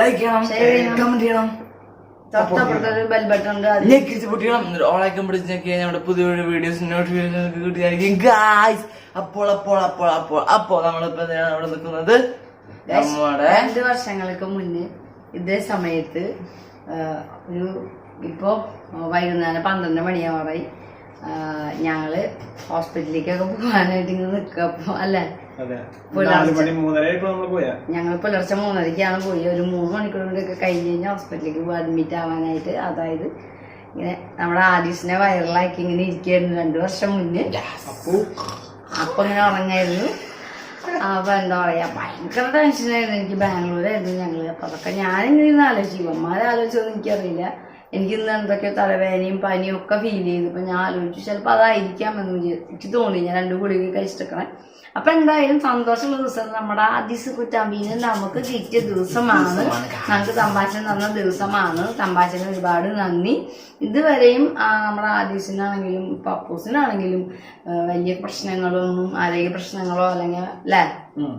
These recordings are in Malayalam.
ലൈക്ക് ചെയ്യണം, കമന്റ് ചെയ്യണം, ബെൽ ബട്ടൺ പൊട്ടിക്കണം. ഓളാക്കം പിടിച്ച് നമ്മുടെ പുതിയ വീഡിയോസ് നോട്ടിഫിക്കേഷൻ കിട്ടിയായിരിക്കും ഗായ്സ്. അപ്പോൾ നമ്മളിപ്പോ അവിടെ നിൽക്കുന്നത് നമ്മുടെ 2 വർഷങ്ങൾക്ക് മുന്നേ ഇതേ സമയത്ത് ഇപ്പോ വൈകുന്നേരം 12 മണിയാവാറായി. ഞങ്ങള് ഹോസ്പിറ്റലിലേക്കൊക്കെ പോകാനായിട്ട് ഇങ്ങനെ നിൽക്കുക. അപ്പൊ അല്ലേ, ഞങ്ങൾ പുലർച്ചെ 3:30ക്കാണ് പോയി. ഒരു 3 മണിക്കൂർ കൂടെയൊക്കെ കഴിഞ്ഞ് കഴിഞ്ഞാൽ ഹോസ്പിറ്റലിലേക്ക് പോയി അഡ്മിറ്റ് ആവാനായിട്ട്. അതായത് ഇങ്ങനെ നമ്മുടെ ആദീസിനെ വൈറലാക്കി ഇങ്ങനെ ഇരിക്കുകയായിരുന്നു 2 വർഷം മുന്നേ. അപ്പൊ ഇങ്ങനെ ഉറങ്ങായിരുന്നു. അപ്പൊ എന്താ പറയാ, ഭയങ്കര ടെൻഷനായിരുന്നു എനിക്ക്. ബാംഗ്ലൂരായിരുന്നു ഞങ്ങള്. അപ്പൊ അതൊക്കെ ഞാനിങ്ങനെ ഇരുന്ന് ആലോചിച്ചു. ഇവന്മാരെ ആലോചിച്ചൊന്നും എനിക്കറിയില്ല. എനിക്കിന്ന് എന്തൊക്കെ തലവേദനയും പനിയും ഒക്കെ ഫീൽ ചെയ്തു. അപ്പൊ ഞാൻ ആലോചിച്ചു ചിലപ്പോൾ അതായിരിക്കാമെന്ന് എനിക്ക് തോന്നി. ഞാൻ 2 ഗുളിക കഴിച്ചിട്ടേക്കണേ. അപ്പൊ എന്തായാലും സന്തോഷമുള്ള ദിവസം നമ്മുടെ ആദീസ് കുറ്റാമ്പീന് നമുക്ക് കിട്ടിയ ദിവസമാണ്. നമുക്ക് തമ്പാച്ചൻ തന്ന ദിവസമാണ്. തമ്പാച്ചന് ഒരുപാട് നന്ദി. ഇതുവരെയും നമ്മുടെ ആദീസിനാണെങ്കിലും പപ്പൂസിനാണെങ്കിലും വലിയ പ്രശ്നങ്ങളൊന്നും, ആരോഗ്യ പ്രശ്നങ്ങളോ അല്ലെങ്കിൽ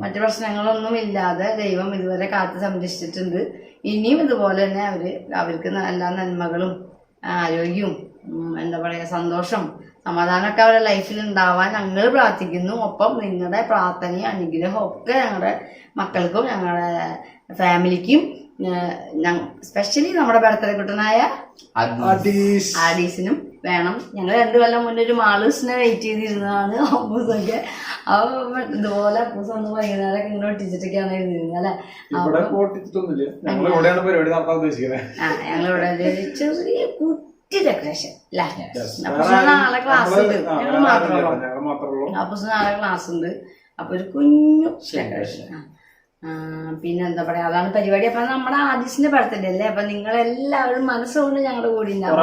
മറ്റു പ്രശ്നങ്ങളൊന്നും ഇല്ലാതെ ദൈവം ഇതുവരെ കാത്ത് സംരക്ഷിച്ചിട്ടുണ്ട്. ഇനിയും ഇതുപോലെ തന്നെ അവർക്ക് എല്ലാ നന്മകളും ആരോഗ്യവും എന്താ പറയാ സന്തോഷം സമാധാനമൊക്കെ അവരുടെ ലൈഫിൽ ഉണ്ടാവാൻ ഞങ്ങൾ പ്രാർത്ഥിക്കുന്നു. ഒപ്പം നിങ്ങളുടെ പ്രാർത്ഥനയും അനുഗ്രഹവും ഒക്കെ ഞങ്ങളുടെ മക്കൾക്കും ഞങ്ങളുടെ ഫാമിലിക്കും സ്പെഷ്യലി നമ്മുടെ ബർത്ത്ഡേ കുട്ടനായ ആദീസിനും വേണം. ഞങ്ങൾ 2 കൊല്ലം മുന്നേ ഒരു മാളൂസിനെ വെയിറ്റ് ചെയ്തിരുന്നതാണ് അപ്പൂസൊക്കെ. അപ്പൊ ഇതുപോലെ അപ്പൂസ് ഒന്ന് വൈകുന്നേരം ഇങ്ങനെ ഒട്ടിച്ചിട്ടൊക്കെയാണ് ഇരുന്നിരുന്നത് അല്ലെ. ഞങ്ങളിവിടെ ചെറിയ ഡെക്കറേഷൻ അല്ലേ. നാളെ ക്ലാസ് ഉണ്ട്, ഞങ്ങൾ മാത്രമല്ലോ. അപ്പൂസ് നാളെ ക്ലാസ് ഉണ്ട്. അപ്പൊ ഒരു കുഞ്ഞു ഡെക്കറേഷൻ. പിന്നെ എന്താ പറയാ, അതാണ് പരിപാടി. അപ്പൊ നമ്മുടെ ആദീസിന്റെ ബർത്ത്ഡേ അല്ലേ. അപ്പൊ നിങ്ങളെല്ലാവരും മനസ്സുകൊണ്ട് ഞങ്ങളുടെ കൂടി ഉണ്ടാവും.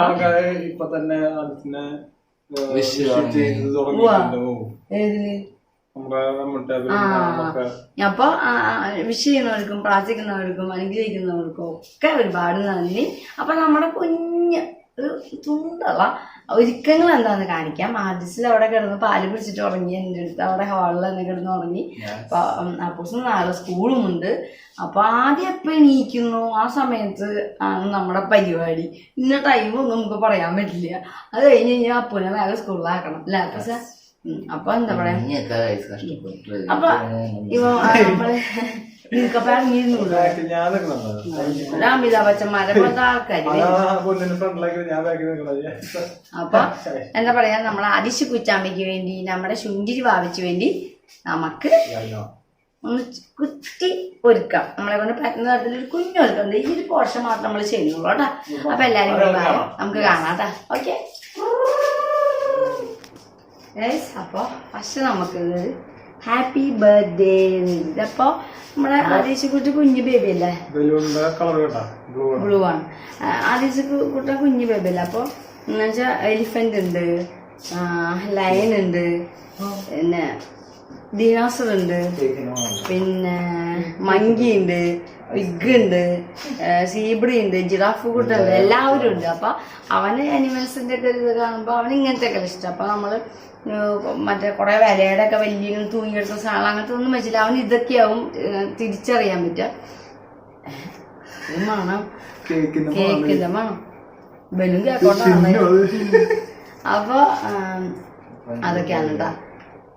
അപ്പൊ വിഷ് ചെയ്യുന്നവർക്കും പ്രാർത്ഥിക്കുന്നവർക്കും അനുഗ്രഹിക്കുന്നവർക്കും ഒക്കെ ഒരുപാട് നന്ദി. അപ്പൊ നമ്മുടെ കുഞ്ഞ് ഒരു തുണ്ടുള്ള ഒരുക്കങ്ങൾ എന്താന്ന് കാണിക്കാം. ആദീസിൽ അവിടെ കിടന്ന് പാല് പിടിച്ചിട്ട് ഉറങ്ങി. എൻ്റെ അടുത്ത് അവിടെ ഹാളിൽ തന്നെ കിടന്ന് ഉറങ്ങി. അപ്പൊ അപ്പൂസിന് നാളെ സ്കൂളും ഉണ്ട്. അപ്പൊ ആദ്യം എപ്പോ എണീക്കുന്നു ആ സമയത്ത് ആണ് നമ്മുടെ പരിപാടി. ഇന്ന ടൈമൊന്നും നമുക്ക് പറയാൻ പറ്റില്ല. അത് കഴിഞ്ഞ് കഴിഞ്ഞാൽ അപ്പൂനെ വേറെ സ്കൂളിലാക്കണം അല്ലേ അപ്പൂസ. അപ്പൊ എന്താ പറയാ, അപ്പൊ ഇവ നമ്മള് അമിതാഭ് ബച്ചന്മാരെ പോലത്തെ ആൾക്കാര്. അപ്പൊ എന്താ പറയാ, നമ്മളെ ആദിശ് കുച്ചാമ്പയ്ക്ക് വേണ്ടി നമ്മുടെ ശുങ്കിരി ഭാവിച്ചു വേണ്ടി നമുക്ക് ഒന്ന് കുത്തി ഒരുക്കാം. നമ്മളെ കൊണ്ട് പറ്റുന്ന തരത്തിൽ ഒരു കുഞ്ഞൊരുക്കം. ഈ ഒരു പോർഷൻ മാത്രം നമ്മൾ ചെയ്യുന്നുള്ളൂ കേട്ടാ. അപ്പൊ എല്ലാരും നമുക്ക് കാണാം കേട്ടാ. ഓക്കെ. അപ്പൊ ഫസ്റ്റ് നമുക്ക് ഹാപ്പി ബർത്ത്ഡേ. അപ്പൊ നമ്മുടെ ആദീശ് കുട്ടി കുഞ്ഞു ബേബി അല്ലേ, ബ്ലൂ ആണ്. ആദീശ് കുട്ട കുഞ്ഞു ബേബി അല്ലേ. അപ്പൊ എന്നുവെച്ചാ എലിഫന്റ് ഉണ്ട്, ലയൺ ഉണ്ട്, പിന്നെ ദിനോസർ ഉണ്ട്, പിന്നെ മങ്കി ഉണ്ട്, പിഗ് ഉണ്ട്, സീബ്രി ഉണ്ട്, ജിറാഫ് കൂട്ടുണ്ട്, എല്ലാവരും ഉണ്ട്. അപ്പൊ അവന് അനിമൽസിന്റെ ഒക്കെ ഇത് കാണുമ്പോ അവന് ഇങ്ങനത്തെ ഒക്കെ ഇഷ്ടം. അപ്പൊ നമ്മള് മറ്റേ കുറെ വിലയുടെ ഒക്കെ വലിയ തൂങ്ങിയെടുത്ത സാധനം അങ്ങനത്തെ ഒന്നും വെച്ചില്ല. അവന് ഇതൊക്കെയാവും തിരിച്ചറിയാൻ പറ്റുക. മണം കേക്കിന്റെ മണം ബലൂൺ കേക്കോട്ടാണ്. അപ്പൊ അതൊക്കെയാണ് കേട്ടാ.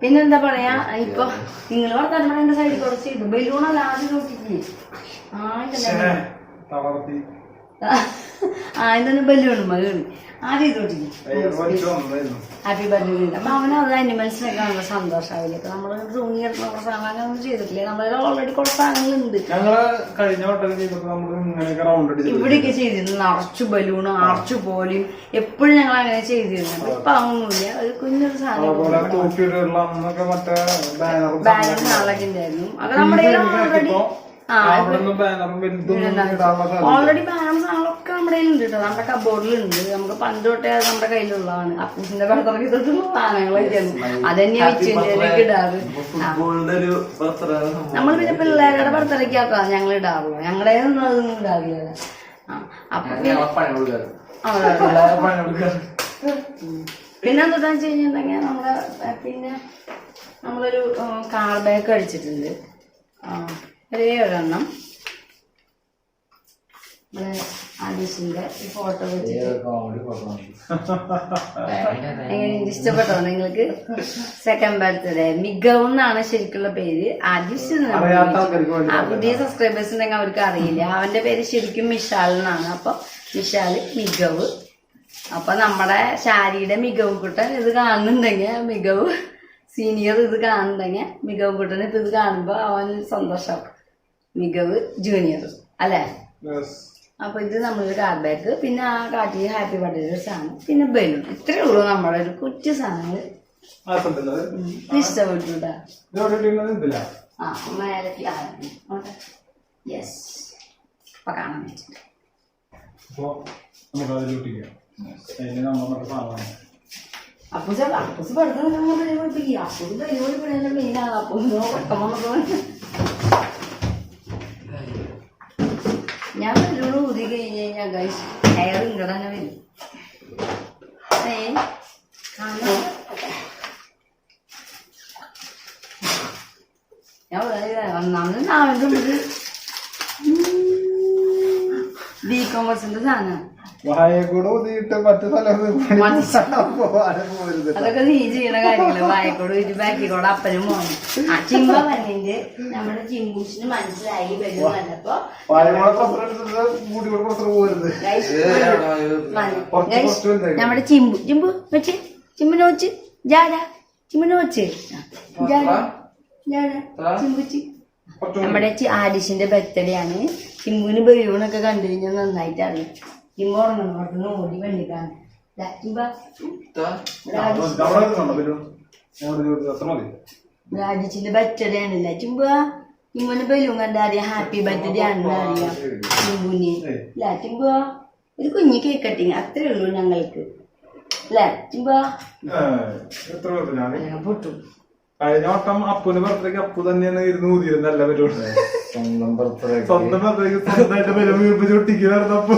പിന്നെന്താ പറയാ, ഇപ്പൊ നിങ്ങൾ പറഞ്ഞ എന്റെ സൈഡിൽ കുറച്ച് ഇടും ബലൂണല്ല ആദ്യം നോക്കിക്ക്. ഇതൊന്നും ബലൂണും മകേറി ആദ്യം ഇത് നോക്കിക്ക്. Happy birthday. അപ്പൊ അവനത് അനിമൽസിനൊക്കെ നല്ല സന്തോഷമാവില്ലേ. ഇപ്പൊ നമ്മള് തൂങ്ങിയെടുക്കുന്ന കുറച്ച് സാധനങ്ങളൊന്നും ചെയ്തിട്ടില്ലേ. നമ്മളെ ഓൾറെഡി കുറച്ച് സാധനങ്ങളുണ്ട്. ഇവിടെയൊക്കെ ചെയ്തിരുന്നു നിറച്ചു ബലൂണും ആർച്ചു പോലെയും എപ്പോഴും ഞങ്ങൾ അങ്ങനെ ചെയ്തിരുന്നു. ഇപ്പൊ അതൊന്നുമില്ല. ഒരു കുഞ്ഞൊരു സാധനം ബാനർ നാളൊക്കെ ഉണ്ടായിരുന്നു. അത് നമ്മുടെ ഓൾറെഡി ഓൾറെഡി ബാനറും സാധനങ്ങളൊക്കെ നമ്മുടെ കയ്യിലുണ്ട് കേട്ടോ. നമ്മുടെ കബോർഡിലുണ്ട്. നമുക്ക് പണ്ട് തൊട്ടേ നമ്മുടെ കയ്യിലുള്ളതാണ്. അപ്പൂസിന്റെ ബർത്ത്ഡേക്ക് തൊട്ടുള്ള സാധനങ്ങളൊക്കെയാണ്. അതന്നെയാ വിച്ചുവിലേക്ക് ഇടാറ്. നമ്മൾ പിന്നെ പിള്ളേരുടെ ബർത്ത്ഡേക്ക് ആക്കാം ഞങ്ങൾ ഇടാറുള്ളൂ. ഞങ്ങളുടെ ഒന്നും അതൊന്നും ഇടാറില്ല. അപ്പൊ പിന്നെ എന്താ വെച്ച് കഴിഞ്ഞിട്ടുണ്ടെങ്കിൽ നമ്മളൊരു കാർ ബാഗ് അടിച്ചിട്ടുണ്ട്. ഒരേ ഒരെണ്ണം ആദീഷിന്റെ ഫോട്ടോ വെച്ചിട്ട് എങ്ങനെ ഇഷ്ടപ്പെട്ടോ നിങ്ങൾക്ക്? സെക്കൻഡ് ബർത്ത്ഡേ മികവ് എന്നാണ് ശരിക്കുള്ള പേര്. ആദീഷ് പുതിയ സബ്സ്ക്രൈബേഴ്സ് ഉണ്ടെങ്കിൽ അവർക്ക് അറിയില്ല. അവന്റെ പേര് ശരിക്കും മിഷാൽ എന്നാണ്. അപ്പൊ മിഷാല് മികവ്. അപ്പൊ നമ്മുടെ ശാരിയുടെ മികവ് കുട്ടൻ ഇത് കാണുന്നുണ്ടെങ്കിൽ, മികവ് സീനിയർ ഇത് കാണുന്നുണ്ടെങ്കിൽ, മികവ് കുട്ടൻ ഇത് കാണുമ്പോ അവൻ സന്തോഷമാവും. മികവ് ജൂനിയർ അല്ലെ? അപ്പൊ ഇത് നമ്മളൊരു കാർ ബാഗ്, പിന്നെ ആ കാട്ടിൽ ഹാപ്പി ബർത്ത്ഡേ സാധനം, പിന്നെ ബലൂൺ. ഇത്രയേ ഉള്ളൂ നമ്മുടെ ഒരു കുറ്റു സാധനങ്ങൾ. ഇഷ്ടപ്പെട്ടുട്ടാ. ആ മേലെ യെസ്. അപ്പൊ കാണാൻ വെച്ചിട്ട് അപ്പൂസ് പഠിത്തം അപ്പൂസ് പരിപാടി പണിയല്ല മെയിനാണ്. അപ്പൂസ് ഞാൻ ബലൂൺ ഊതി കഴിഞ്ഞ് കഴിഞ്ഞാൽ ഗൈസ് ഹെയർ ഇങ്ങടന്നെ വരും. ഞാൻ ഒന്നാമത് നാവിൻ്റെ ഉള്ളിൽ ബി കോമേഴ്സിന്റെ സാധനം അതൊക്കെ നീ ചെയ്യണ കാര്യങ്ങള്. വായക്കോട് വെച്ച് ബാക്കിക്കോട് അപ്പനും മോനും. ആ ചിമ്പ വന്നിട്ട് നമ്മുടെ ചിമ്പൂസിന് മനസ്സിലായി ബലൂൺ വന്നപ്പോ നമ്മുടെ ചിമ്പു വെച്ച് ചിമ്മിനെ വെച്ച് ജാടാ ചിമ്മിനെ വെച്ച് ചിമ്പുച്ചി. നമ്മുടെ ആദിഷിന്റെ ബർത്ത്ഡേ ആണ്. ചിമ്പുവിന് ബലൂണൊക്കെ കണ്ടു കഴിഞ്ഞാൽ നന്നായിട്ട് അറിയാം. ചിമ്പ ഉറങ്ങുന്ന ഓടി വേണ്ടിട്ടാണ്. ആദിഷിന്റെ ബർത്ത്ഡേ ആണല്ലേ ചിമ്പ. ചിമ്പുവിന് ബലൂൺ കണ്ടാ അറിയാം ഹാപ്പി ബർത്ത്ഡേ ആണെന്ന് അറിയാം ചിമ്പുവിന്. അല്ല ചിമ്പ ഒരു കുഞ്ഞു കേക്ക് കട്ടിങ് അത്രേ ഉള്ളൂ ഞങ്ങൾക്ക് അല്ലേ ചിമ്പ? പൊട്ടു. കഴിഞ്ഞ വട്ടം അപ്പുവിന്റെ ബർത്ത്ഡേക്ക് അപ്പു തന്നെയാണ് ഇരുന്ന് ഊതിയിരുന്നത്. നല്ല പരിപാടി. സ്വന്തം ബർത്ത്ഡേക്ക് സ്വന്തമായിട്ട് ബലൂൺ വീർപ്പിച്ച് ഒട്ടിക്ക് വരുന്നപ്പോ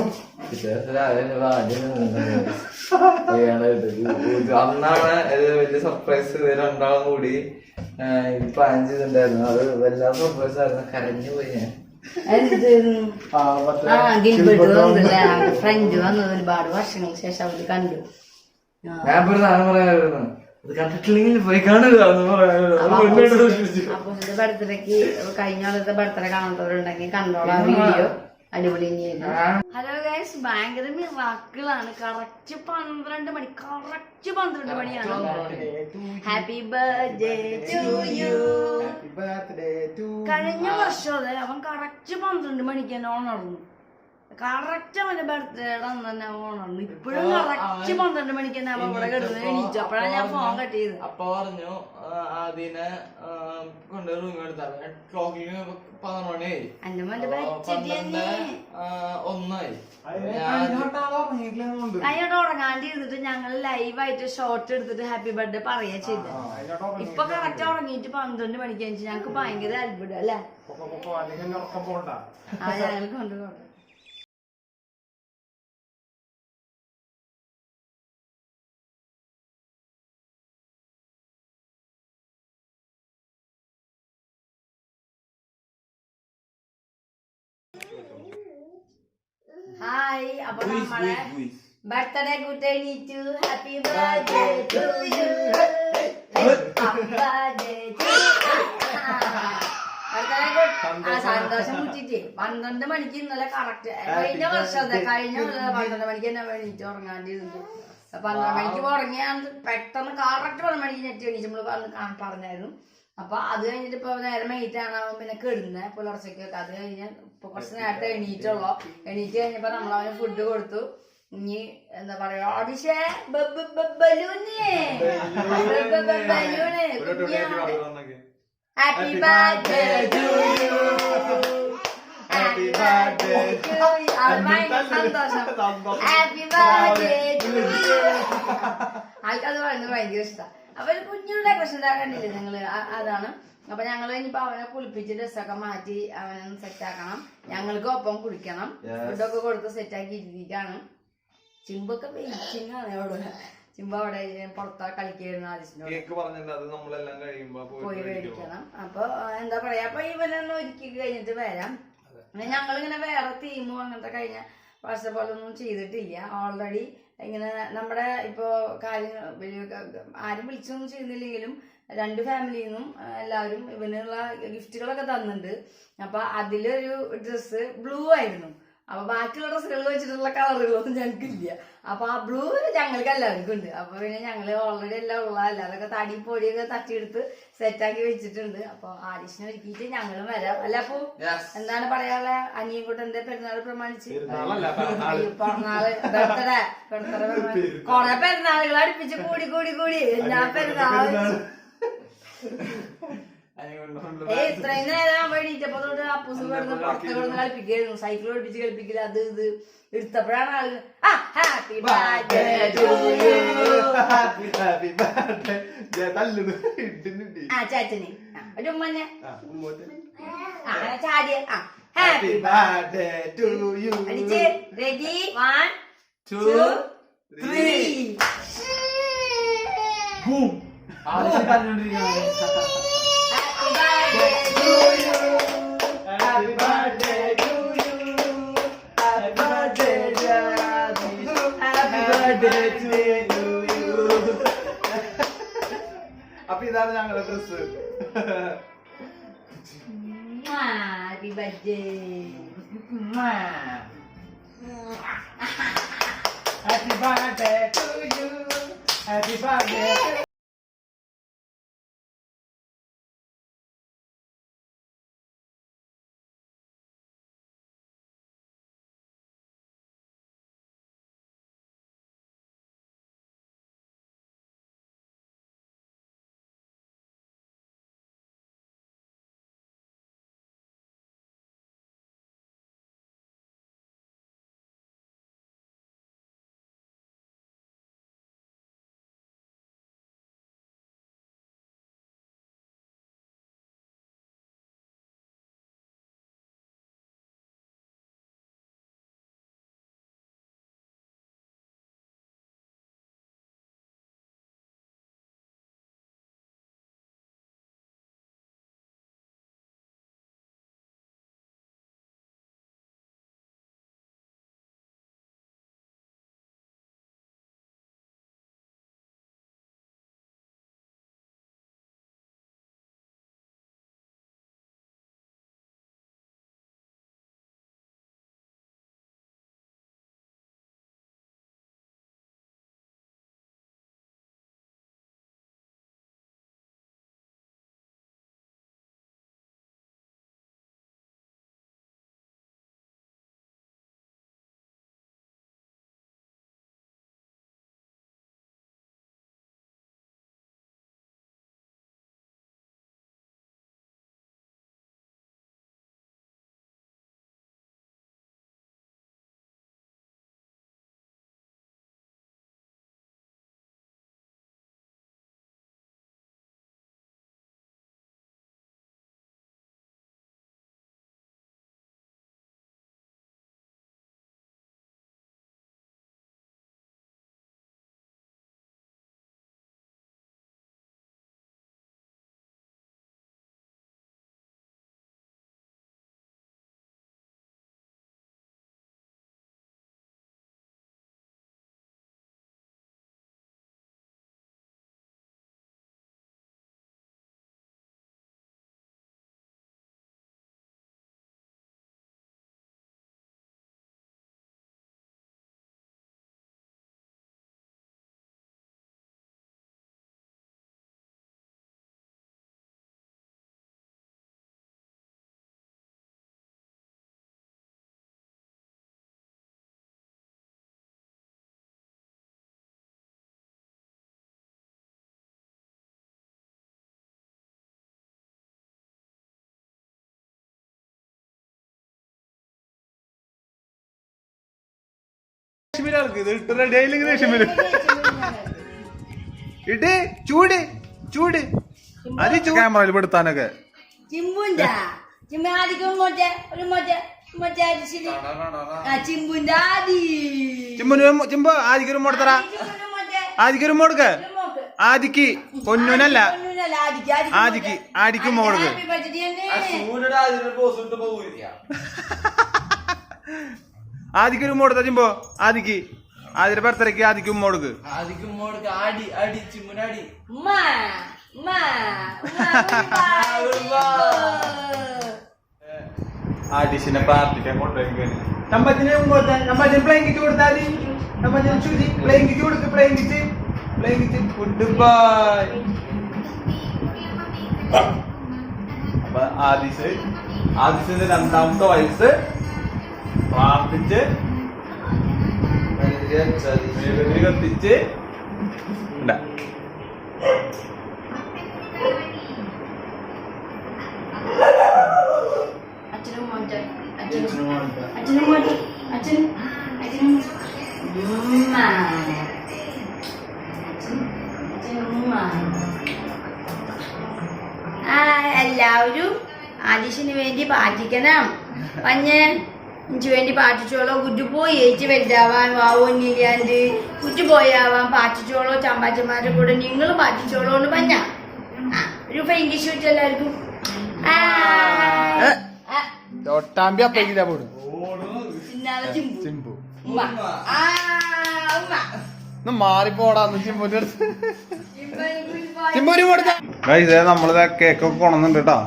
അന്നാണ് വലിയ സർപ്രൈസ്. രണ്ടാളും കൂടി പ്ലാൻ ചെയ്തിട്ടുണ്ടായിരുന്നു. അത് വല്ലാത്ത സർപ്രൈസ് ആയിരുന്നു. കരഞ്ഞു പോയി ഞാൻ. ഫ്രണ്ട് വന്നത് ഒരുപാട് വർഷങ്ങൾക്ക് ശേഷം അവര് കണ്ടു. ഞാൻ ഒരു സാധനം പറയാമായിരുന്നു, അത് കണ്ടിട്ടില്ലെങ്കിൽ പോയി കാണുക. അപ്പൂസിന്റെ ബർത്ത്ഡേക്ക് കഴിഞ്ഞ കൊല്ലത്തെ ബർത്ത്ഡേ കാണാത്തവരുണ്ടെങ്കിൽ കണ്ടോളാം വീഡിയോ. അടിപൊളി. ഹലോ ഗൈസ്, ഭയങ്കര മിറാക്കിളാണ്. കറക്റ്റ് 12 മണി. കറക്റ്റ് 12 മണിയാണ്. Happy birthday to you. കഴിഞ്ഞ വർഷം അതെ അവൻ കറക്റ്റ് 12 മണിക്ക് തന്നെ ഓണർന്നു. കറക്റ്റ് അവന്റെ ബർത്ത്ഡേയുടെ അന്ന് തന്നെ ഓണർന്നു. ഇപ്പോഴും കറക്റ്റ് 12 മണിക്ക് തന്നെ അവൻ ഇവിടെ കിടന്ന് എണീച്ചു. അപ്പോഴാണ് ഞാൻ ഫോൺ കട്ട് ചെയ്തത്. അപ്പൊ പറഞ്ഞു അതിനെ കൊണ്ട് റൂം എടുത്താൽ ക്ലോക്കിന് 12 മണിയായി. എന്റെ മോന്റെ ഒന്നായി. കഴിഞ്ഞോട്ട് ഉറങ്ങാണ്ടിരുന്നിട്ട് ഞങ്ങൾ ലൈവായിട്ട് ഷോർട്ട് എടുത്തിട്ട് ഹാപ്പി ബർത്ത്ഡേ പറയാ ചെയ്ത. ഇപ്പൊ കറക്റ്റ് ഉറങ്ങിയിട്ട് 12 മണിക്ക് കഴിഞ്ഞു. ഞങ്ങക്ക് ഭയങ്കര അത്ഭുതം അല്ലേ? ആ ഞങ്ങൾ കൊണ്ടുപോകണം. ഹായ്, അപ്പൊ നമ്മളെ ബർത്ത്ഡേ കുട്ടി എണീറ്റു. Happy birthday to you. സന്തോഷം കുറ്റിട്ട് 12 മണിക്ക് ഇന്നലെ കറക്റ്റ്. കഴിഞ്ഞ വർഷം 12 മണിക്ക് തന്നെ എണീറ്റ് ഉറങ്ങാണ്ടിരുന്നു. 12 മണിക്ക് ഉറങ്ങിയാൽ പെട്ടെന്ന് കറക്റ്റ് 12 മണിക്ക് നെറ്റ് എണീച്ച് നമ്മള് പറഞ്ഞായിരുന്നു. അപ്പൊ അത് കഴിഞ്ഞിട്ട് ഇപ്പൊ നേരെ മെയ്റ്റാണ് അവൻ പിന്നെ കിടുന്നത് പുലർച്ചയ്ക്കൊക്കെ. അത് കഴിഞ്ഞ് ഇപ്പൊ കുറച്ച് നേരത്തെ എണീറ്റുള്ളൂ. എണീറ്റ് കഴിഞ്ഞപ്പോ നമ്മളവന് ഫുഡ് കൊടുത്തു. ഇനി എന്താ പറയാ ആദിഷേ ബലൂന് happy birthday to you. Happy birthday to you. സന്തോഷം. Happy birthday to you. ആൾക്കത് പറയുന്നത് ഭയങ്കര ഇഷ്ടമാണ്. അപ്പൊ ഒരു കുഞ്ഞു ഡെക്കറേഷൻ കണ്ടില്ലേ നിങ്ങള്? അതാണ്. അപ്പൊ ഞങ്ങൾ ഇനിയിപ്പോ അവനെ കുളിപ്പിച്ച് ഡ്രസ്സൊക്കെ മാറ്റി അവനൊന്ന് സെറ്റ് ആക്കണം. ഞങ്ങൾക്ക് ഒപ്പം കുടിക്കണം. ഫുഡൊക്കെ കൊടുത്ത് സെറ്റ് ആക്കി ഇരുത്തിക്കാണ്. ചിമ്പൊക്കെ വെയിറ്റിംഗാണ് അവിടെ. ചിമ്പ അവിടെ പുറത്താ കളിക്കായിരുന്നു ആദിസിനോട്. കേക്ക് പറഞ്ഞിട്ടുണ്ട് അത് നമ്മളെല്ലാം കഴിയുമ്പോ പോയി മേടിക്കണം. അപ്പൊ എന്താ പറയാ, അപ്പൊ ഇവനൊന്ന് ഒരുക്കി കഴിഞ്ഞിട്ട് വരാം. ഞങ്ങളിങ്ങനെ വേറെ തീമോ അങ്ങനത്തെ കഴിഞ്ഞ പ്രാവശ്യത്തെ പോലെ ഒന്നും ചെയ്തിട്ടില്ല. ഓൾറെഡി ഇങ്ങനെ നമ്മുടെ ഇപ്പോ കാര്യങ്ങൾ ആരും വിളിച്ചൊന്നും ചെയ്യുന്നില്ലെങ്കിലും 2 ഫാമിലിയിൽ നിന്നും എല്ലാവരും ഇവനുള്ള ഗിഫ്റ്റുകളൊക്കെ തന്നിട്ടുണ്ട്. അപ്പൊ അതിലൊരു ഡ്രസ്സ് ബ്ലൂ ആയിരുന്നു. അപ്പൊ ബാക്കിയുള്ള ഡ്രസ്സുകൾ വെച്ചിട്ടുള്ള കളറുകളൊന്നും ഞങ്ങൾക്കില്ല. അപ്പൊ ആ ബ്ലൂ ഞങ്ങൾക്ക് എല്ലാവർക്കും ഉണ്ട്. അപ്പൊ പിന്നെ ഞങ്ങള് ഓൾറെഡി എല്ലാം ഉള്ള എല്ലാവരൊക്കെ തടി പൊടിയൊക്കെ തട്ടിയെടുത്ത് സെറ്റാക്കി വെച്ചിട്ടുണ്ട്. അപ്പൊ ആരിഷിനെ ഒരുക്കിയിട്ട് ഞങ്ങളും വരാം. അല്ല അപ്പൊ എന്താണ് പറയാനുള്ള അനിയൻകുട്ടന്റെ പെരുന്നാൾ പ്രമാണിച്ച് പിറന്നാള് കൊറേ പെരുന്നാളുകൾ അടുപ്പിച്ച് കൂടി കൂടി കൂടി എല്ലാ പെരുന്നാളും ഇത്രയും നേരം വേണ്ടിട്ടപ്പോ തൊട്ട് അപ്പൂസ് കിടന്ന് പുറത്ത് കിടന്ന് കളിപ്പിക്കായിരുന്നു. സൈക്കിൾ പഠിപ്പിച്ച് കളിപ്പിക്കില്ല അത് ഇത് എടുത്തപ്പോഴാണ് ആളുകൾ ഹാപ്പി ബർത്ത്ഡേ ടു യു ചാച്ചന് ഒരു ഉമ്മന്നെ അങ്ങനെ ചാടിയ ഹാപ്പി ബർത്ത്ഡേ ടു യു അടിച്ച് ready 1 2 3 boom. Happy birthday to you. Happy birthday Daddy. Happy birthday to you. അപ്പൊ ഇതാണ് ഞങ്ങളുടെ dress. Happy birthday. Happy birthday to you. Happy birthday. ഇത് ഇട്ട് റെഡി ആയില്ലെങ്കിൽ ദേഷ്യം വരും. ഇട്ട് ചൂട് ചൂട് അത് ക്യാമറയിൽ പെടുത്താനൊക്കെ ചിമ്പുന്റെ ആദിക്കും ഒരു ചിമ്പുന്റെ ആദി ചിമ്പോ ആദിക്കൊരു മോടത്തറ ആദിക്കൊരു മോടുക്ക് ആദിക്ക് പൊന്നൂനല്ല ആദിക്ക് മോടുക്ക് ആദിക്കൊരു മോടുത്ത ചിമ്പോ ആദിക്ക് ആദിയുടെ ബർത്ത്ഡേക്ക് ആദിക്ക് ഉമ്മോടുക്ക് ആഡിഷനെ പാർട്ടിക്കാൻ കൊണ്ടുപോയി നമ്മത്തിന് പ്ലെയിൻ കിറ്റ് കൊടുത്താൽ പ്ലെയിൻ കിറ്റ് കൊടുക്ക് പ്ലെയിൻ കിറ്റ് ഗുഡ് ബൈ. അപ്പൊ ആദിസിന്റെ രണ്ടാമത്തെ വയസ്സ് പ്രാർത്ഥിച്ച് കത്തിച്ച് എല്ലാവരും ആദിഷിന് വേണ്ടി പാറ്റിക്കണം. പഞ്ഞ് എനിക്ക് വേണ്ടി പാറ്റിച്ചോളോ. കുറ്റു പോയി ഏച്ചി വലുതാവാൻ വാവോന്നില്ലാണ്ട് കുറ്റു പോയാവാൻ പാറ്റിച്ചോളോ. ചമ്പാച്ചന്മാരുടെ കൂടെ നിങ്ങൾ പാറ്റിച്ചോളോ എന്ന് പഞ്ഞ ഒരു ഇംഗ്ലീഷ് വെച്ച് എല്ലാവർക്കും മാറിപ്പോടാന്ന് ചിമ്പൂന്റെ അടുത്ത് നമ്മളിത് കേക്കൊക്കെ കൊണ്ടുവന്നുണ്ട് കേട്ടോ.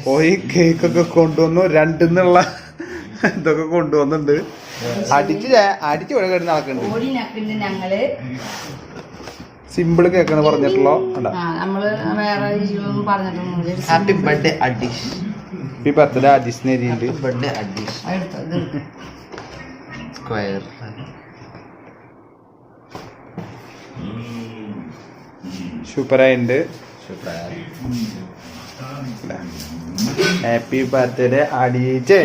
പോയി കേക്കൊക്കെ കൊണ്ടുവന്നു. രണ്ടിന്നുള്ള ഇതൊക്കെ കൊണ്ടുവന്നിട്ടുണ്ട്. അടിച്ച് ഇവിടെ കിടന്ന് നടക്കുന്നുണ്ട്. ഞങ്ങള് സിമ്പിൾ കേക്കാണ് പറഞ്ഞിട്ടുള്ളോ. നമ്മള് വേറെ പറഞ്ഞിട്ടുണ്ട്. Happy birthday Adish. Happy birthday Adish എഴുതിയിട്ടുണ്ട്. Birthday Adish square. സൂപ്പറായിട്ടുണ്ട്. Happy birthday Adish.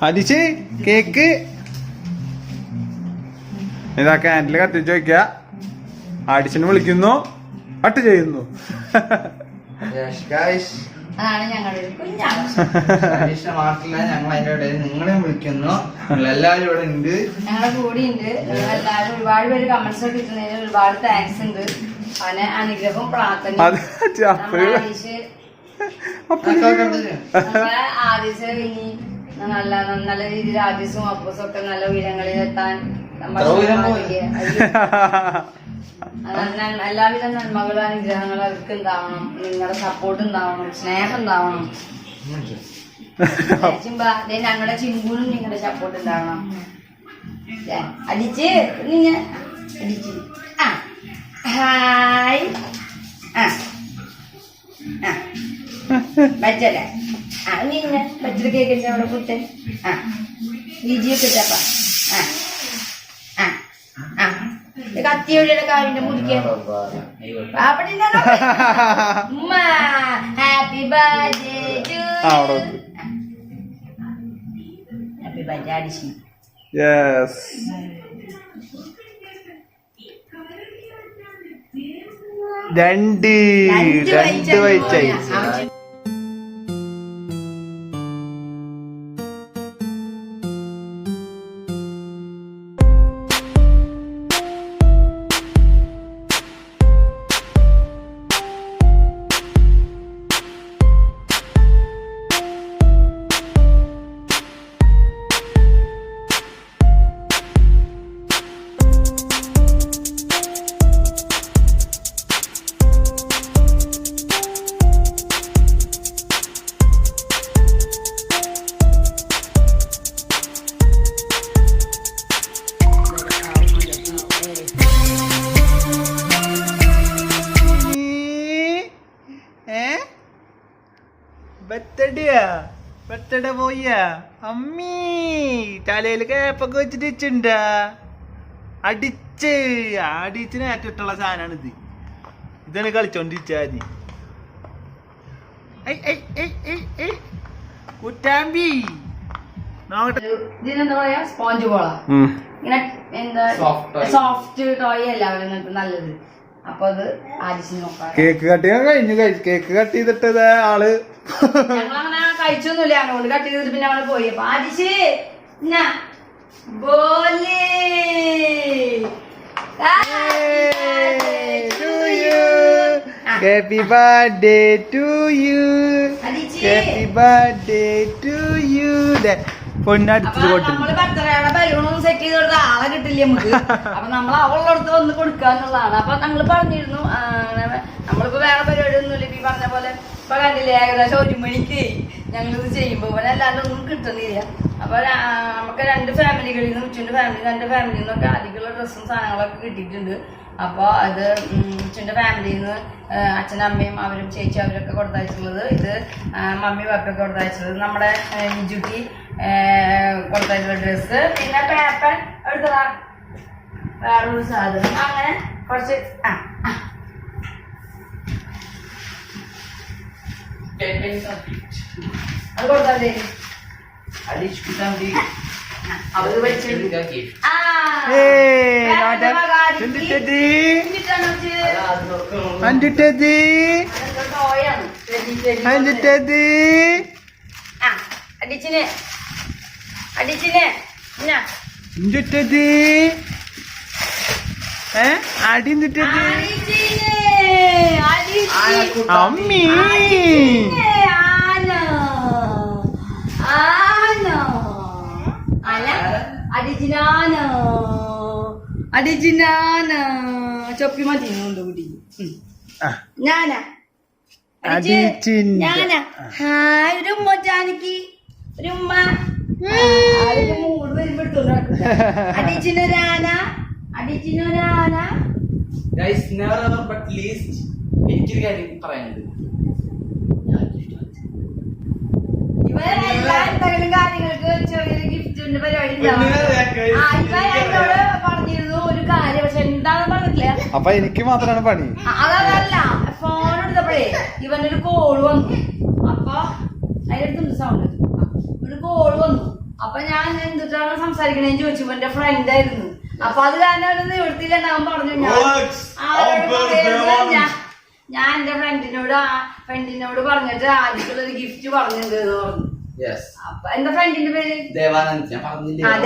അടിച്ച് കേക്ക് ഇതാ ക്യാൻഡിൽ കത്തിച്ച് വയ്ക്ക. അടിച്ചിന് വിളിക്കുന്നു, കട്ട് ചെയ്യുന്നു. അതാണ് ഞങ്ങളുടെ കുഞ്ഞാണ്. മാത്രമല്ല ഞങ്ങൾ അതിന്റെ ഇടയിൽ നിങ്ങളെയും വിളിക്കുന്നു. എല്ലാവരും ഇവിടെ ഉണ്ട്, ഞങ്ങളുടെ കൂടെ ഉണ്ട്. എല്ലാവരും ഒരുപാട് പേര് കമന്റ്സ് ഒക്കെ കിട്ടുന്നതിന് ഒരുപാട് താങ്ക്സ് ഉണ്ട്. അവനെ അനുഗ്രഹവും പ്രാർത്ഥനയും ആദിശ ഇനി നല്ല നല്ല രീതിയിൽ ആദിസും അപ്പൂസും ഒക്കെ നല്ല ഉയരങ്ങളിൽ എത്താൻ എല്ലാവിധ നന്മകളും അനുഗ്രഹങ്ങളും അവർക്ക് ഉണ്ടാവണം. നിങ്ങളുടെ സപ്പോർട്ട് ഉണ്ടാവണം, സ്നേഹം ഉണ്ടാവണം. ഞങ്ങളുടെ ചിമ്പൂനും നിങ്ങളുടെ സപ്പോർട്ട് ഉണ്ടാവണം. അടിച്ച് അടിച്ച് ഹായ് ബച്ചല്ലേ നിന്നെ ബച്ചത് കേക്കിന്റെ അവിടെ കുട്ടൻ വിജിയൊക്കെ ഇട്ടപ്പ കത്തിയുടെ കാലിന്റെ മുറിക്കാൻ happy birthday to happy birthday അടിച്ചു. യെസ്. രണ്ട് വയസ്സായി. ബർത്ത്ഡേ പോയ അമ്മീ തലയിൽ കേപ്പൊക്കെ വെച്ചിട്ട് വെച്ചിണ്ടാ. അടിച്ചിന് ഏറ്റിട്ടുള്ള സാധനമാണ് ഇത്. ഇതാണ് കളിച്ചോണ്ടിരിച്ചാതി കുറ്റാമ്പി. ഇതിനെന്താ പറയാ, സ്പോഞ്ച് ബോളാ. ഇങ്ങനെ എന്താ സോഫ്റ്റ് ടോയ് എല്ലാവരും നല്ലത്. അപ്പൊ അത് ആദിശിന് നോക്കാം. കേക്ക് കട്ട് കഴിഞ്ഞു. കേക്ക് കട്ട് ചെയ്തിട്ട് ആള് ഞങ്ങളങ്ങനെ കഴിച്ചൊന്നുമില്ല അങ്ങോട്ട് കട്ട് ചെയ്തിട്ട് പിന്നെ അവള് പോയി. അപ്പൊ അടിച്ച് ബോലേ happy birthday to you, happy birthday to you. പൊന്നടിച്ചത് കൊട്ടു. നമ്മള് ബർത്ത്ഡേയുടെ ബലൂണൊന്നും സെറ്റ് ചെയ്ത് കൊടുത്ത ആളെ കിട്ടില്ല നമുക്ക്. അപ്പൊ നമ്മൾ അവളുടെ അടുത്ത് വന്ന് കൊടുക്കാന്നുള്ളതാണ്. അപ്പൊ ഞങ്ങള് പറഞ്ഞിരുന്നു നമ്മളിപ്പോ വേറെ പരിപാടി ഒന്നുമില്ല. ഈ പറഞ്ഞ പോലെ ഇപ്പൊ കണ്ടില്ലേ ഏകദേശം 1 മണിക്ക് ഞങ്ങളിത് ചെയ്യുമ്പോ പോലെ അല്ലാണ്ട് ഒന്നും കിട്ടുന്നില്ല. അപ്പൊ നമുക്ക് 2 ഫാമിലികളിൽ നിന്ന് ഉച്ചന്റെ ഫാമിലി 2 ഫാമിലിയിൽ നിന്നൊക്കെ അധികമുള്ള ഡ്രസ്സും സാധനങ്ങളൊക്കെ കിട്ടിയിട്ടുണ്ട്. അപ്പൊ അത് ഉച്ചന്റെ ഫാമിലിയിൽ നിന്ന് അച്ഛനും അമ്മയും അവരും ചേച്ചി അവരൊക്കെ കൊടുത്തയച്ചുള്ളത്. ഇത് മമ്മി പപ്പയൊക്കെ കൊടുത്തയച്ചത്. നമ്മുടെ നിജുട്ടി കൊടുത്തയച്ചുള്ള ഡ്രസ്സ്. പിന്നെ പേപ്പർ എടുത്തതാ വേറൊരു സാധനം. അങ്ങനെ കുറച്ച് അത് കൊടുത്താലേ അവര് അടിച്ചിന് അടിച്ചിന് അമ്മീ അടിച്ചിനാനോ ചൊപ്പി മതിയുണ്ട് കുട്ടി. ഞാനാ ഞാനാ ഹായ് ഒരു ഉമ്മ ജാനകി ഒരു ഉമ്മ മൂട് വരുമ്പോ അടിച്ചിനൊരാന അടിച്ചിനൊരാന. എനിക്കൊരു കാര്യം പറയാനുണ്ട്. എന്തെങ്കിലും കാര്യങ്ങൾക്ക് ചെറിയൊരു ഗിഫ്റ്റിന്റെ പരിപാടി എന്നോട് പറഞ്ഞിരുന്നു ഒരു കാര്യം. പക്ഷെ എന്താന്ന് പറഞ്ഞിട്ടില്ല. അപ്പൊ എനിക്ക് മാത്രമാണ് പണി. അതല്ല ഫോൺ എടുത്തപ്പോഴേ ഇവനൊരു കോള് വന്നു. അപ്പൊ അതിനടുത്തുണ്ട് സൗണ്ട്. ഒരു കോള് വന്നു. അപ്പൊ ഞാൻ എന്തിട്ടാണ് സംസാരിക്കണേന്ന് ചോദിച്ചു. ഇവന്റെ ഫ്രണ്ട് ആയിരുന്നു. അപ്പൊ അത് കാരണം നിവൃത്തിയിലുണ്ടാവാൻ പറഞ്ഞു. ഞാൻ എന്റെ ഫ്രണ്ടിനോട് പറഞ്ഞിട്ട് ആദ്യമുള്ളൊരു ഗിഫ്റ്റ് പറഞ്ഞത് പറഞ്ഞു. അപ്പൊ എന്റെ ഫ്രണ്ടിന്റെ പേര് ദേവാനന്ദ്.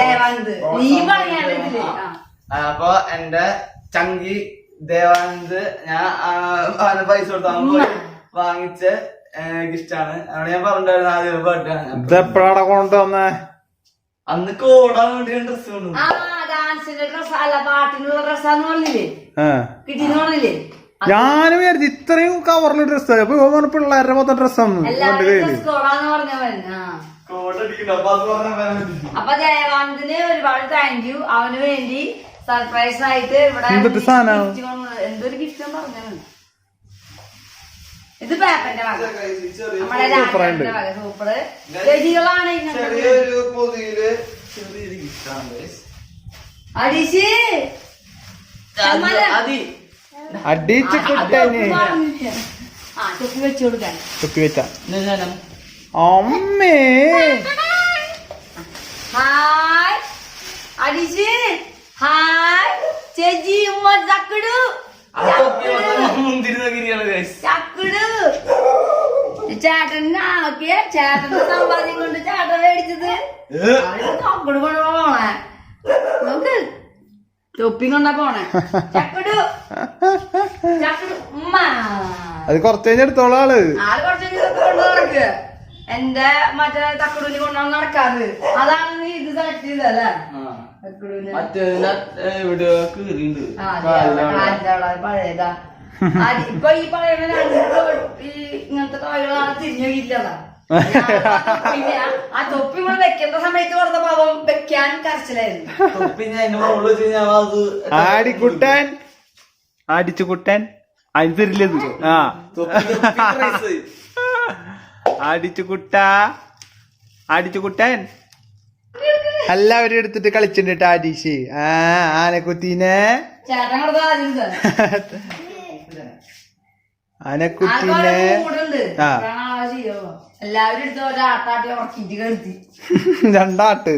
ദേവാനന്ദ്. നീ പറയാണ്ടില്ലേ? അപ്പൊ എന്റെ ചങ്കി ദേവാനന്ദ് ഞാൻ പൈസ കൊടുത്താൽ വാങ്ങിച്ച ഗിഫ്റ്റ് ആണ്. അവിടെ ഞാൻ പറഞ്ഞിട്ടുണ്ടായിരുന്നു ആദ്യം ബർത്ത്ഡേ. എപ്പോഴാണ് കൊണ്ടുവന്നേ? അന്ന് കോടാൻ വേണ്ടി ഡ്രസ് കൊണ്ടു. ഡാൻസിന്റെ ഡ്രസ് അല്ല പാട്ടിനുള്ള ഡ്രസ്സാന്ന് പറഞ്ഞില്ലേ? കിട്ടിന്ന് പറഞ്ഞില്ലേ? ഞാനും വിചാരിച്ചു ഇത്രയും കവറിന് ഡ്രസ്. അപ്പൊ പിള്ളേരുടെ മൊത്തം ഡ്രസ്സാണ്. അപ്പൊ ദേവാനന്ദിന് ഒരുപാട് താങ്ക് യു. അവന് വേണ്ടി സർപ്രൈസ് ആയിട്ട് ഇവിടെ എന്തൊരു ഗിഫ്റ്റ് പറഞ്ഞത്. ഇത് പേപ്പറിന്റെ വക നമ്മുടെ രാജന്റെ വക. സൂപ്പറ് ചെടികളാണ്. അടിച്ച് അടിച്ച് കുട്ടനെ തൊപ്പി വെച്ചു കൊടുക്കാൻ. തൊപ്പി വെച്ച അമ്മേ. ഹായ് അടിച്ച് ഹായ് ചേച്ചി ഉമ്മ ചക്കടു ചക്കടു. ചേട്ടനെ ആക്കിയ ചേട്ടന്റെ സമ്പാദ്യം കൊണ്ട് ചേട്ടൻ മേടിച്ചത് ചക്കട് കൊണ്ടുപോണേ. നോക്ക് തൊപ്പി കൊണ്ടാ പോണേ. ചക്കടു ചക്കടു ഉമ്മ. അത് കുറച്ച് കഴിഞ്ഞെടുത്തോളൂ ആള്. കുറച്ച് കൊണ്ട് നടക്കുക. എന്റെ മറ്റേ തക്കടൂനി കൊണ്ടാണ് നടക്കാറ്. അതാണ് നീ ഇത് സെലക്ട് ചെയ്തല്ലേ? പഴയതാ. ഇപ്പൊ ഈ പറയുന്ന ഇങ്ങനത്തെ ടോയ്കളാണ് തിരിഞ്ഞില്ലതാ. ആ തൊപ്പി ഇവിടെ വെക്കേണ്ട സമയത്ത് കൊടുത്ത പാവം വെക്കാൻ കരച്ചിലായിരുന്നു. ആടിക്കുട്ടൻ അടിച്ചുകുട്ടൻ അതിന് തരില്ലത്. ആ അടിച്ചുകുട്ടൻ എല്ലാവരും എടുത്തിട്ട് കളിച്ചിട്ടുണ്ട് ആദീഷ്. ആനക്കുട്ടീനെ ആനക്കുട്ടീനെ എല്ലാവരും എടുത്ത് ഒരാട്ടാട്ടി ഉറക്കിട്ട് കരുത്തി. രണ്ടാട്ട്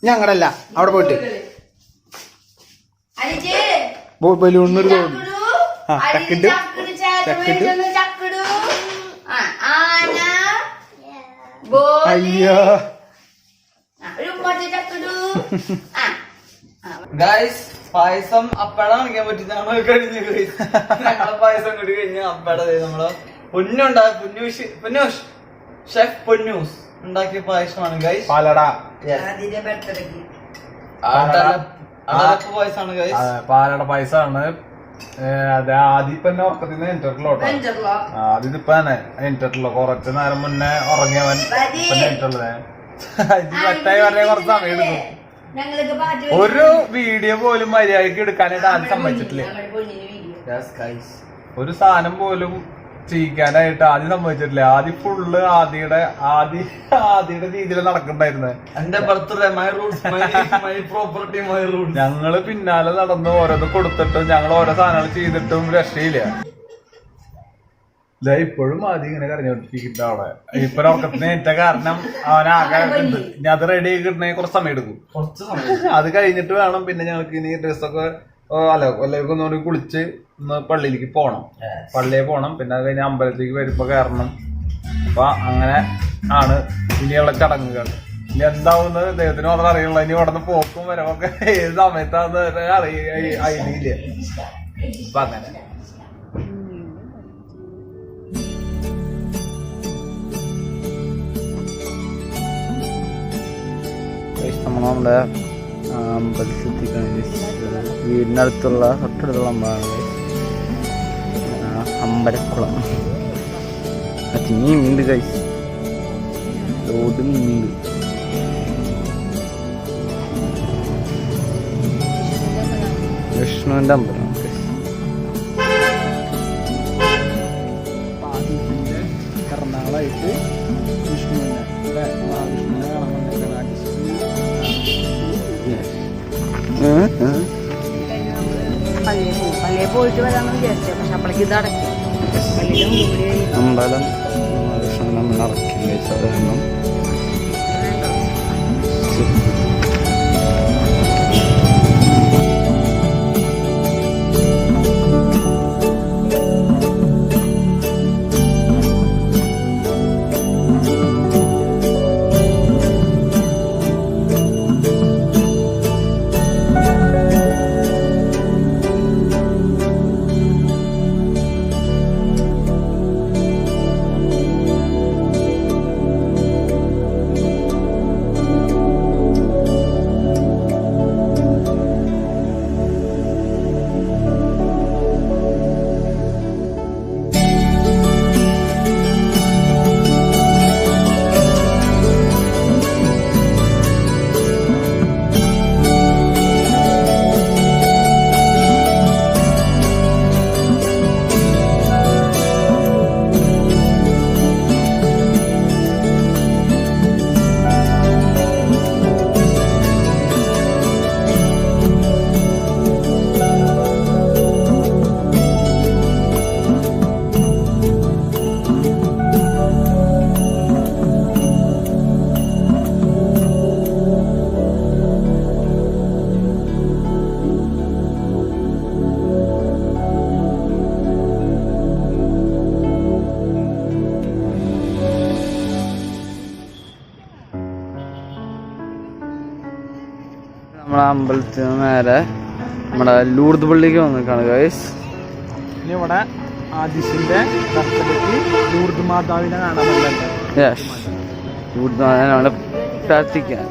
ഞങ്ങളല്ല അവിടെ പോയിട്ട് ബലൂണിനൊരു ചക്കിടു ആന ബോൾ അയ്യോ ഒരു ചക്കിടു ഗൈസ് പായസം അപ്പട കാണിക്കാൻ പറ്റി ഞങ്ങൾ കഴിഞ്ഞു ഞങ്ങളെ പായസം കൂടി കഴിഞ്ഞ അപ്പട നമ്മള് പൊന്നൂഷ് ഷെഫ് പൊന്നൂസ് ഉണ്ടാക്കിയ പായസമാണ് ഗൈസ്. പാലട അതിന്റെ ബർത്ത്ഡേക്ക് അടപ്പ് പായസമാണ് ഗൈസ്. പാലട പായസാണ്. അത് ആദ്യം ഇപ്പൊ എന്നെ ഉറക്കത്തിന് എൻറ്റിട്ടുള്ളൂ കേട്ടോ. ആദ്യം ഇപ്പൊ തന്നെ എൻറ്റിട്ടുള്ളൂ. കുറച്ചു നേരം മുന്നേ ഉറങ്ങിയവൻ ഇപ്പൊ എൻറ്റുള്ളത്. കറക്റ്റായി പറഞ്ഞ കുറച്ച് സമയം എടുക്കും. ഒരു വീഡിയോ പോലും മര്യാദക്ക് എടുക്കാനായിട്ട് ആദ്യം സമ്മതിച്ചിട്ടില്ല. ഒരു സാധനം പോലും ചെയ്യിക്കാനായിട്ട് ആദ്യം സമ്മതിച്ചിട്ടില്ല. ആദ്യം ഫുള്ള് ആദ്യയുടെ രീതിയിൽ നടക്കണ്ടായിരുന്നത്. എന്റെ birthday my rules my property my rules. ഞങ്ങള് പിന്നാലെ നടന്ന് ഓരോന്ന് കൊടുത്തിട്ടും ഞങ്ങൾ ഓരോ സാധനങ്ങൾ ചെയ്തിട്ടും രക്ഷയില്ല. ഇപ്പോഴും ആദ്യം ഇങ്ങനെ കരഞ്ഞോണ്ടിരിക്കുന്ന അവിടെ ഇപ്പൊ ഉറക്കത്തിന് ഏറ്റ കാരണം അവനാകെ ഉണ്ട്. ഇനി അത് റെഡി ആയി കിട്ടണേ കുറച്ച് സമയം എടുക്കും. അത് കഴിഞ്ഞിട്ട് വേണം പിന്നെ ഞങ്ങൾക്ക് ഇനി ഡ്രസ്സൊക്കെ എല്ലാവർക്കും ഒന്നുകൂടി കുളിച്ച് ഒന്ന് പള്ളിയിലേക്ക് പോകണം. പള്ളിയിൽ പോകണം. പിന്നെ അത് കഴിഞ്ഞ് അമ്പലത്തിലേക്ക് വരുമ്പോ കയറണം. അപ്പൊ അങ്ങനെ ആണ് ഇനിയുള്ള ചടങ്ങുകൾ. ഇനി എന്താവുന്നത് ദൈവത്തിന് മാത്രം അറിയുള്ളൂ. ഇനി ഇവിടെ നിന്ന് പോക്കും വരവൊക്കെ ഏത് സമയത്താന്ന് അറിയില്ല. അപ്പൊ അങ്ങനെ നമ്മുടെ അമ്പലത്തിൽ വീടിനടുത്തുള്ള തൊട്ടടുത്തുള്ള അമ്പലമാണ് അമ്പലക്കുളം. മീനുണ്ട് കഴിച്ച് ലോഡ് മീനുണ്ട്. വിഷ്ണുവിന്റെ അമ്പലം. എറണാകുളമായിട്ട് വിഷ്ണുവിനെ കാണാൻ പള്ളിയിൽ പോയിട്ട് വരാമെന്ന് വിചാരിച്ചത്. പക്ഷെ അപ്പോഴേക്ക് ഇത് അടയ്ക്കും. അമ്പലം നമ്മൾ അടയ്ക്കും. നമ്മളെ അമ്പലത്തിൽ നിന്ന് നേരെ നമ്മുടെ ലൂർദ് പള്ളിക്ക് വന്നിട്ടാണ് ഗൈസ്. ഇനി ഇവിടെ ആദിശിന്റെ ലൂർദ് മാതാവിനെ കാണാൻ പറ്റില്ല. ലൂർദ് മാതാവിനെ പ്രാർത്ഥിക്കാൻ.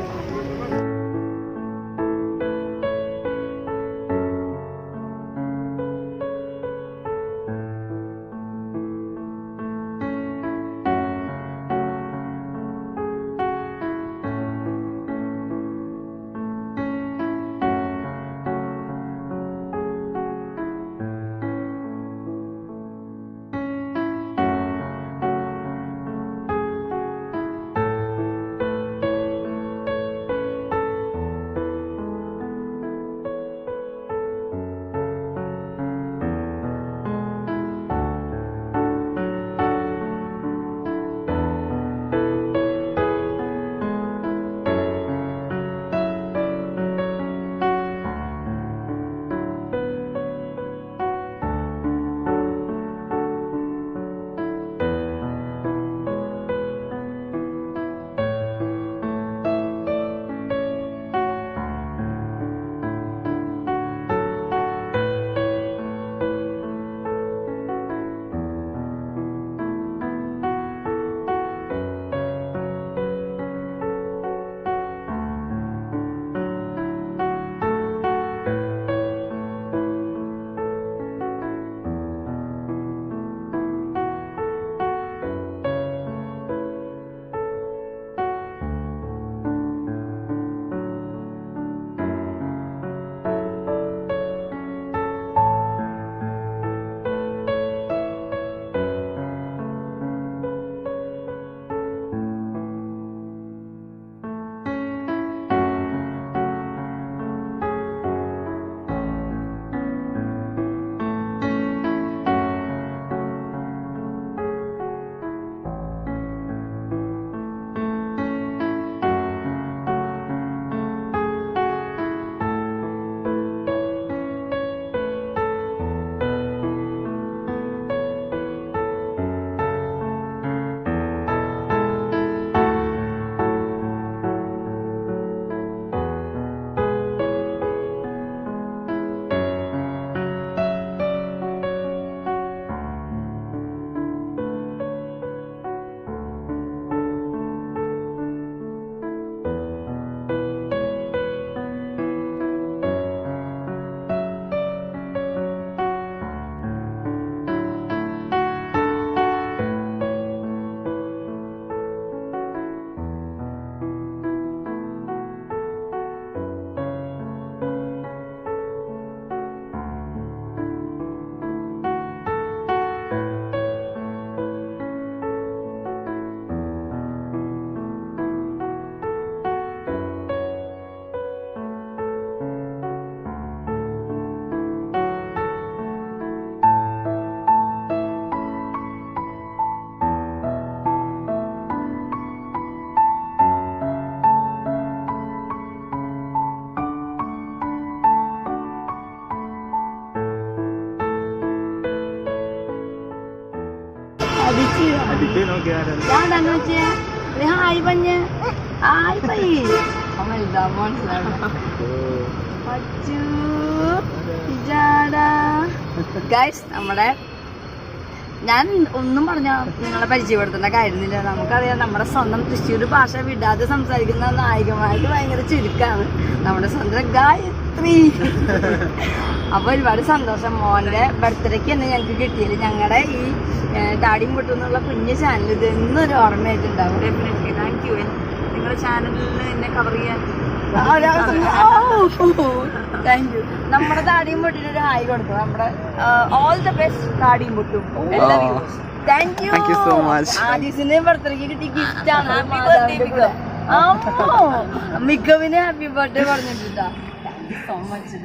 ഞാണ്ടാന്ന് വെച്ചേ ഹായ് പഞ്ഞ് ഹായ് പൈ അമ്മ മനസ്സിലാവും ഗൈസ് നമ്മുടെ ഞാൻ ഒന്നും പറഞ്ഞ നിങ്ങളെ പരിചയപ്പെടുത്തേണ്ട കാര്യമില്ല. നമുക്കറിയാം നമ്മുടെ സ്വന്തം തൃശ്ശൂർ ഭാഷ വിടാതെ സംസാരിക്കുന്ന നായികമാർക്ക് ഭയങ്കര ചുരുക്കമാണ് നമ്മുടെ സ്വന്തം ഗായത്രി. അപ്പൊ ഒരുപാട് സന്തോഷം. മോന്റെ ബർത്ത്ഡേക്ക് തന്നെ ഞങ്ങൾക്ക് കിട്ടിയത് ഞങ്ങളുടെ ഈ താടിയും പൊട്ടുന്നുള്ള കുഞ്ഞു ചാനൽ ഇത് എന്നൊരു ഓർമ്മയായിട്ടുണ്ടാവും. ഡെഫിനറ്റ്ലി താങ്ക് യു നിങ്ങളുടെ ചാനലിൽ എന്നെ കവർ ചെയ്യാൻ. Thank you. നമ്മുടെ താടിയും പൊട്ടിന് ഒരു ഹായ് കൊടുത്തു. നമ്മുടെ ഓൾ ദ ബെസ്റ്റ് താടിയും പൊട്ടും എല്ലാ വ്യൂവേഴ്സും. Thank you so much. ആദീസിന് ബർത്ത്ഡേക്ക് കിട്ടിയ ഗിഫ്റ്റ് ആണ്. മിക്കവിന് ഹാപ്പി ബർത്ത്ഡേ പറഞ്ഞിട്ടുണ്ടാ. Thank you so much.